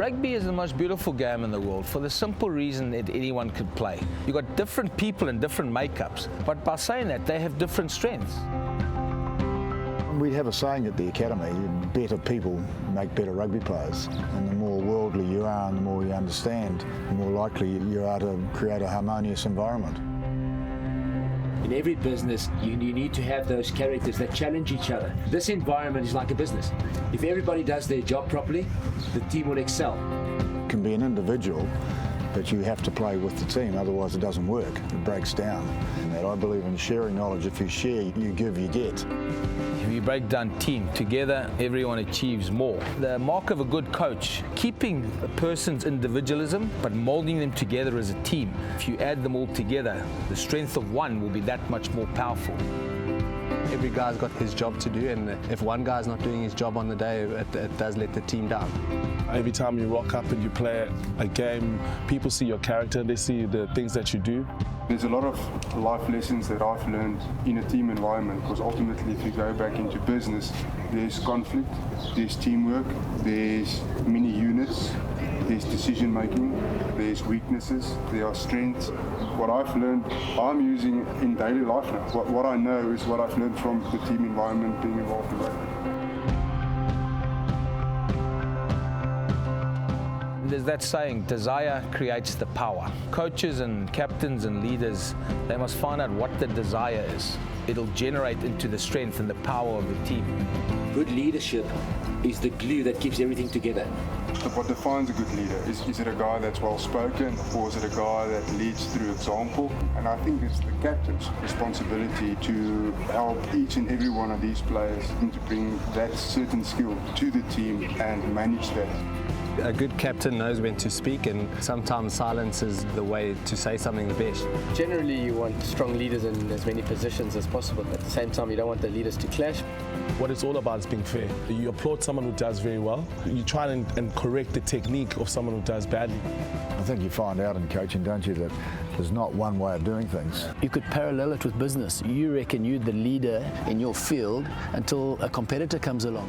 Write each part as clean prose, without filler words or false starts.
Rugby is the most beautiful game in the world for the simple reason that anyone could play. You've got different people and different makeups, but by saying that, they have different strengths. We have a saying at the academy, better people make better rugby players. And the more worldly you are and the more you understand, the more likely you are to create a harmonious environment. In every business, you need to have those characters that challenge each other. This environment is like a business. If everybody does their job properly, the team will excel. It can be an individual, but you have to play with the team, otherwise it doesn't work. It breaks down. And that I believe in sharing knowledge. If you share, you give, you get. If you break down team, together everyone achieves more. The mark of a good coach, keeping a person's individualism but molding them together as a team. If you add them all together, the strength of one will be that much more powerful. Every guy's got his job to do, and if one guy's not doing his job on the day, it does let the team down. Every time you rock up and you play a game, people see your character, they see the things that you do. There's a lot of life lessons that I've learned in a team environment, because ultimately if you go back into business, there's conflict, there's teamwork, there's many units, there's decision making, there's weaknesses, there are strengths. What I've learned, I'm using in daily life now. What I know is what I've learned from the team environment, being involved in rugby. There's that saying, desire creates the power. Coaches and captains and leaders, they must find out what the desire is. It'll generate into the strength and the power of the team. Good leadership is the glue that keeps everything together. What defines a good leader? Is it a guy that's well spoken, or is it a guy that leads through example? And I think it's the captain's responsibility to help each and every one of these players to bring that certain skill to the team and manage that. A good captain knows when to speak, and sometimes silence is the way to say something the best. Generally, you want strong leaders in as many positions as possible. At the same time, you don't want the leaders to clash. What it's all about is being fair. You applaud someone who does very well. You try and correct the technique of someone who does badly. I think you find out in coaching, don't you, that there's not one way of doing things. You could parallel it with business. You reckon you're the leader in your field until a competitor comes along.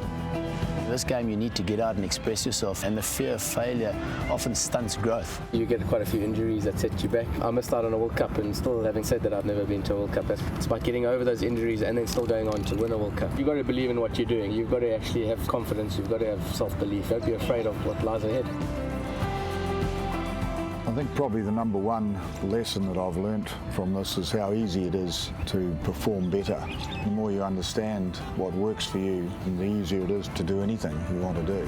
In this game, you need to get out and express yourself, and the fear of failure often stunts growth. You get quite a few injuries that set you back. I missed out on a World Cup, and still, having said that, I've never been to a World Cup. It's about getting over those injuries and then still going on to win a World Cup. You've got to believe in what you're doing. You've got to actually have confidence. You've got to have self-belief. Don't be afraid of what lies ahead. I think probably the number one lesson that I've learnt from this is how easy it is to perform better. The more you understand what works for you, the easier it is to do anything you want to do.